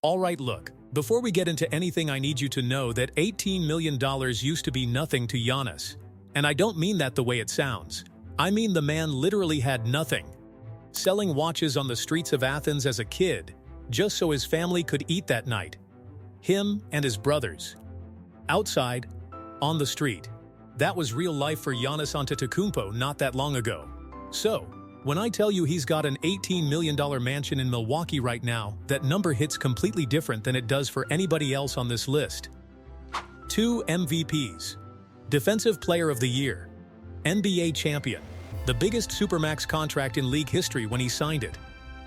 Alright, look, before we get into anything, I need you to know that $18 million used to be nothing to Giannis. And I don't mean that the way it sounds. I mean the man literally had nothing. Selling watches on the streets of Athens as a kid, just so his family could eat that night. Him and his brothers. Outside, on the street. That was real life for Giannis Antetokounmpo not that long ago. So, when I tell you he's got an $18 million mansion in Milwaukee right now, that number hits completely different than it does for anybody else on this list. 2 MVPs. Defensive Player of the Year. NBA champion. The biggest supermax contract in league history when he signed it.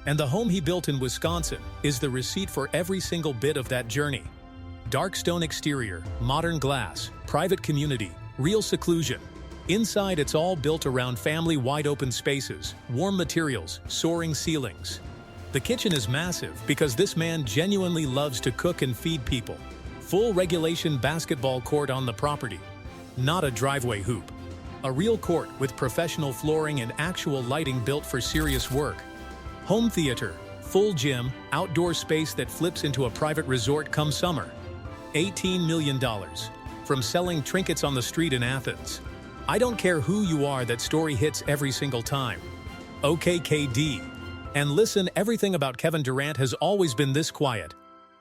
And the home he built in Wisconsin is the receipt for every single bit of that journey. Dark stone exterior, modern glass, private community, real seclusion. Inside, it's all built around family wide-open spaces, warm materials, soaring ceilings. The kitchen is massive because this man genuinely loves to cook and feed people. Full regulation basketball court on the property. Not a driveway hoop. A real court with professional flooring and actual lighting built for serious work. Home theater, full gym, outdoor space that flips into a private resort come summer. $18 million. From selling trinkets on the street in Athens. I don't care who you are, that story hits every single time. Okay, KD. And listen, everything about Kevin Durant has always been this quiet.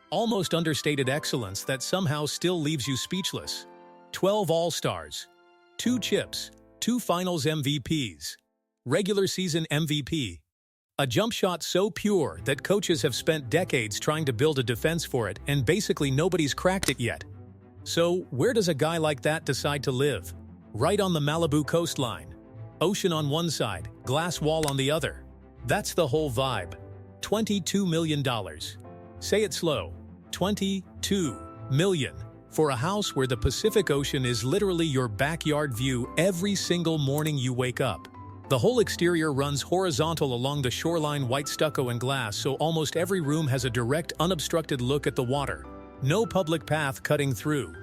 Almost understated excellence that somehow still leaves you speechless. 12 All-Stars. 2 chips. 2 Finals MVPs. Regular season MVP. A jump shot so pure that coaches have spent decades trying to build a defense for it, and basically nobody's cracked it yet. So, where does a guy like that decide to live? Right on the Malibu coastline. Ocean on one side, glass wall on the other. That's the whole vibe. $22 million. Say it slow. 22 million. For a house where the Pacific Ocean is literally your backyard view every single morning you wake up. The whole exterior runs horizontal along the shoreline, white stucco and glass, so almost every room has a direct, unobstructed look at the water. No public path cutting through.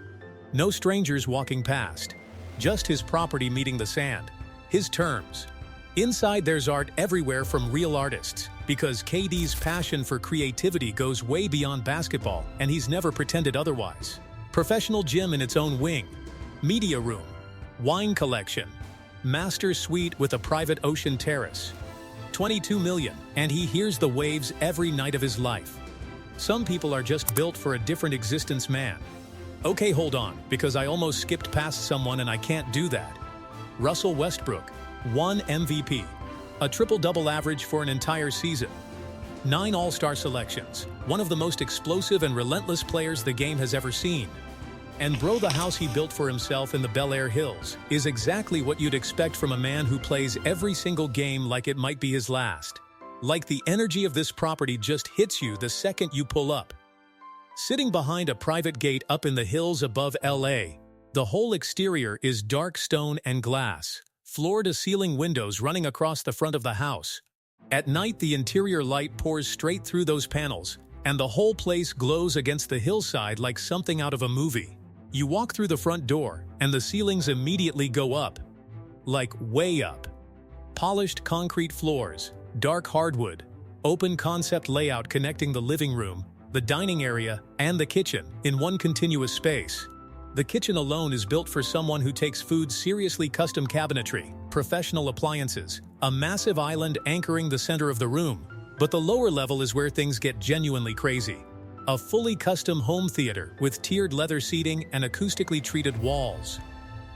No strangers walking past. Just his property meeting the sand. His terms. Inside, there's art everywhere from real artists, because KD's passion for creativity goes way beyond basketball, and he's never pretended otherwise. Professional gym in its own wing. Media room. Wine collection. Master suite with a private ocean terrace. 22 million, and he hears the waves every night of his life. Some people are just built for a different existence, man. Okay, hold on, because I almost skipped past someone and I can't do that. Russell Westbrook, 1 MVP, a triple-double average for an entire season. 9 All-Star selections, one of the most explosive and relentless players the game has ever seen. And bro, the house he built for himself in the Beverly Hills is exactly what you'd expect from a man who plays every single game like it might be his last. Like the energy of this property just hits you the second you pull up. Sitting behind a private gate up in the hills above LA, the whole exterior is dark stone and glass, floor-to-ceiling windows running across the front of the house. At night, the interior light pours straight through those panels, and the whole place glows against the hillside like something out of a movie. You walk through the front door, and the ceilings immediately go up. Like way up. Polished concrete floors, dark hardwood, open concept layout connecting the living room, the dining area, and the kitchen in one continuous space. The kitchen alone is built for someone who takes food seriously. Custom cabinetry, professional appliances, a massive island anchoring the center of the room. But the lower level is where things get genuinely crazy. A fully custom home theater with tiered leather seating and acoustically treated walls.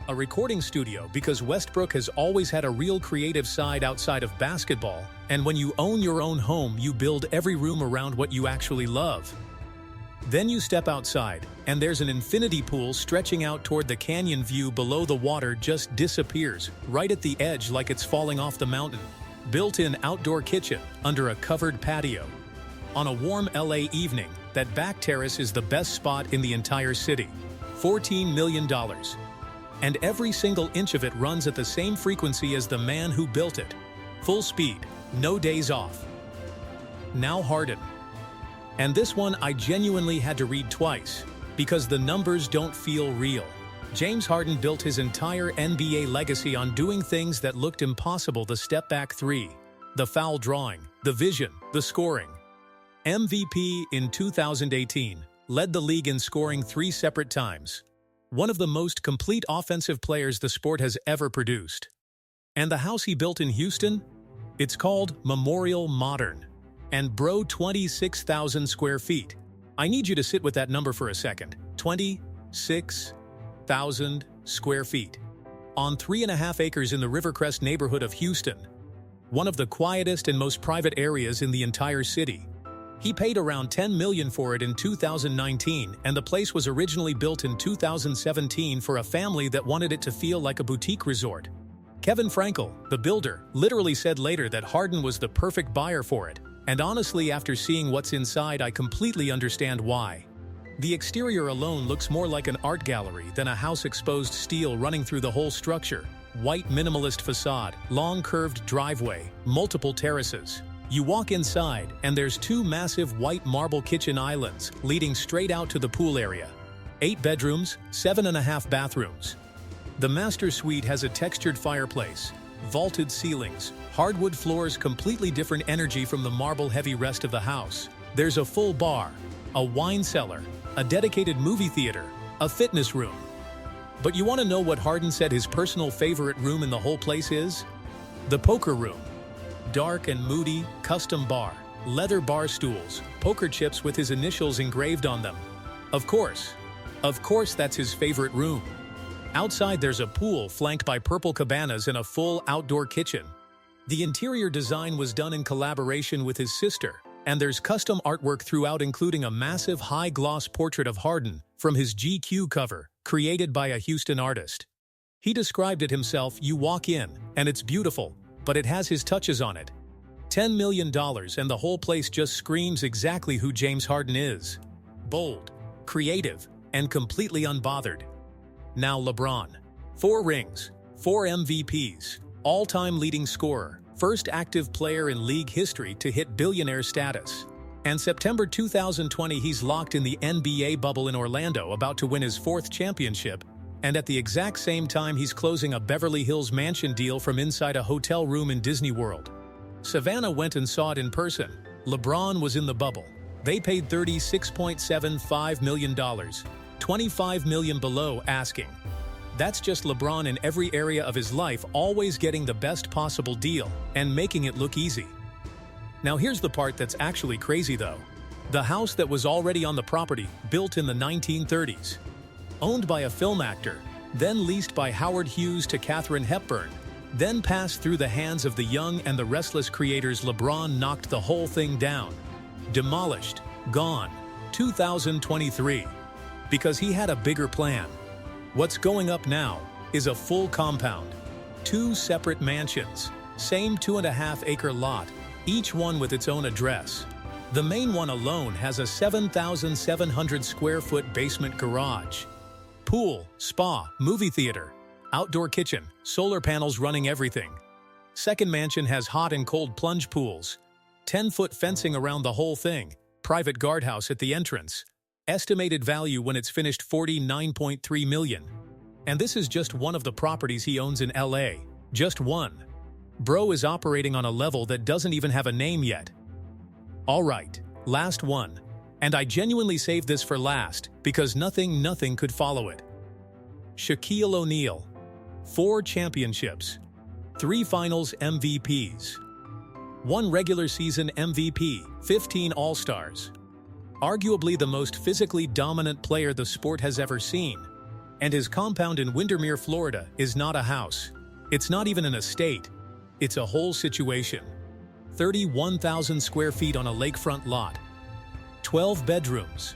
A recording studio because Westbrook has always had a real creative side outside of basketball, and when you own your own home, you build every room around what you actually love. Then you step outside, and there's an infinity pool stretching out toward the canyon. View below the water just disappears, right at the edge like it's falling off the mountain. Built-in outdoor kitchen under a covered patio. On a warm LA evening, that back terrace is the best spot in the entire city. $14 million. And every single inch of it runs at the same frequency as the man who built it. Full speed, no days off. Now Harden. And this one I genuinely had to read twice, because the numbers don't feel real. James Harden built his entire NBA legacy on doing things that looked impossible: the step-back three, the foul drawing, the vision, the scoring. MVP in 2018, led the league in scoring 3 separate times. One of the most complete offensive players the sport has ever produced. And the house he built in Houston? It's called Memorial Modern. And bro, 26,000 square feet. I need you to sit with that number for a second. 26,000 square feet. On 3.5 acres in the Rivercrest neighborhood of Houston. One of the quietest and most private areas in the entire city. He paid around $10 million for it in 2019, and the place was originally built in 2017 for a family that wanted it to feel like a boutique resort. Kevin Frankel, the builder, literally said later that Harden was the perfect buyer for it, and honestly, after seeing what's inside, I completely understand why. The exterior alone looks more like an art gallery than a house. Exposed steel running through the whole structure, white minimalist facade, long curved driveway, multiple terraces. You walk inside, and there's 2 massive white marble kitchen islands leading straight out to the pool area. 8 bedrooms, 7.5 bathrooms. The master suite has a textured fireplace, vaulted ceilings, hardwood floors, completely different energy from the marble-heavy rest of the house. There's a full bar, a wine cellar, a dedicated movie theater, a fitness room. But you want to know what Harden said his personal favorite room in the whole place is? The poker room. Dark and moody, custom bar, leather bar stools, poker chips with his initials engraved on them. Of course that's his favorite room. Outside there's a pool flanked by purple cabanas and a full outdoor kitchen. The interior design was done in collaboration with his sister, and there's custom artwork throughout, including a massive high-gloss portrait of Harden from his GQ cover, created by a Houston artist. He described it himself: "You walk in, and it's beautiful, but it has his touches on it." $10 million, and the whole place just screams exactly who James Harden is. Bold, creative, and completely unbothered. Now LeBron. 4 rings, 4 MVPs, all-time leading scorer, first active player in league history to hit billionaire status. And September 2020, he's locked in the NBA bubble in Orlando, about to win his 4th championship, and at the exact same time he's closing a Beverly Hills mansion deal from inside a hotel room in Disney World. Savannah went and saw it in person. LeBron was in the bubble. They paid $36.75 million. $25 million below asking. That's just LeBron in every area of his life, always getting the best possible deal and making it look easy. Now here's the part that's actually crazy though. The house that was already on the property, built in the 1930s. Owned by a film actor, then leased by Howard Hughes to Katharine Hepburn, then passed through the hands of the young and the restless creators. LeBron knocked the whole thing down. Demolished. Gone. 2023. Because he had a bigger plan. What's going up now is a full compound. 2 separate mansions, same 2.5-acre lot, each one with its own address. The main one alone has a 7,700 square foot basement garage. Pool, spa, movie theater, outdoor kitchen, solar panels running everything. Second mansion has hot and cold plunge pools, 10-foot fencing around the whole thing, private guardhouse at the entrance. Estimated value when it's finished $49.3 million. And this is just one of the properties he owns in LA. Just one. Bro is operating on a level that doesn't even have a name yet. Alright, last one. And I genuinely saved this for last because nothing could follow it. Shaquille O'Neal. 4 championships. 3 finals MVPs. 1 regular season MVP, 15 All-Stars. Arguably the most physically dominant player the sport has ever seen. And his compound in Windermere, Florida is not a house. It's not even an estate. It's a whole situation. 31,000 square feet on a lakefront lot. 12 bedrooms.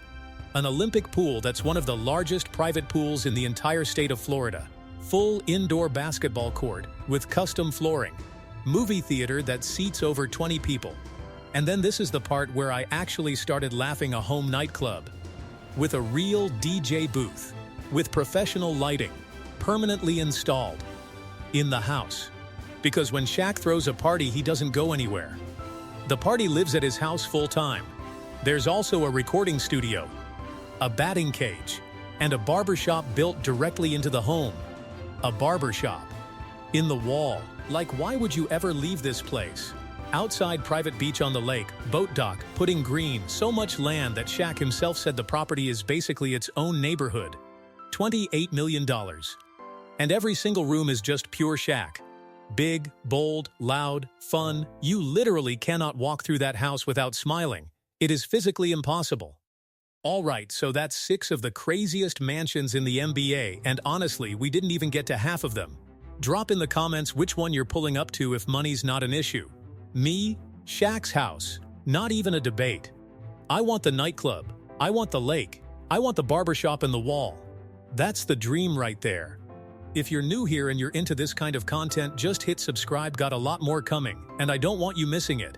An Olympic pool that's one of the largest private pools in the entire state of Florida. Full indoor basketball court with custom flooring. Movie theater that seats over 20 people. And then this is the part where I actually started laughing: a home nightclub. With a real DJ booth. With professional lighting. Permanently installed. In the house. Because when Shaq throws a party, he doesn't go anywhere. The party lives at his house full time. There's also a recording studio, a batting cage, and a barbershop built directly into the home. A barbershop. In the wall. Like, why would you ever leave this place? Outside private beach on the lake, boat dock, putting green, so much land that Shaq himself said the property is basically its own neighborhood. $28 million. And every single room is just pure Shaq. Big, bold, loud, fun. You literally cannot walk through that house without smiling. It is physically impossible. Alright, so that's 6 of the craziest mansions in the NBA, and honestly, we didn't even get to half of them. Drop in the comments which one you're pulling up to if money's not an issue. Me? Shaq's house. Not even a debate. I want the nightclub. I want the lake. I want the barbershop and the wall. That's the dream right there. If you're new here and you're into this kind of content, just hit subscribe, got a lot more coming, and I don't want you missing it.